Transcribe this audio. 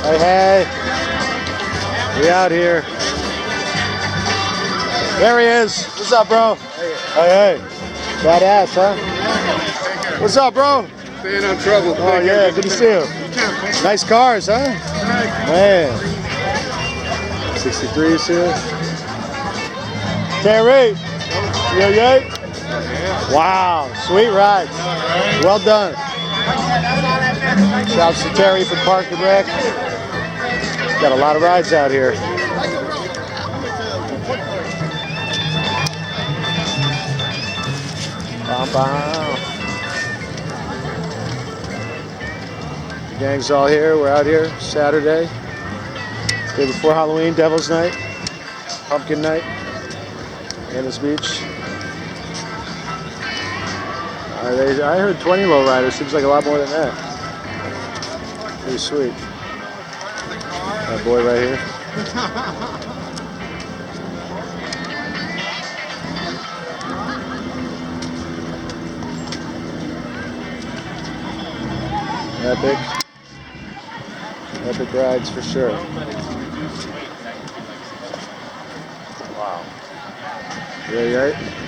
Hey, hey. We out here. There he is. What's up, bro? Hey, hey. Badass, huh? What's up, bro? Staying out of trouble. Oh, yeah. Good to see you. Nice cars, huh? Man. 63s here. Terry. Yeah. Wow. Sweet ride. Well done. Shouts to Terry from Park and Rec. Got a lot of rides out here. Bam, bam. The gang's all here. We're out here Saturday. Day before Halloween, Devil's Night, Pumpkin Night, Venice Beach. I heard 20 lowriders. Seems like a lot more than that. Pretty sweet. That boy right here. Epic rides for sure. Wow. Yeah.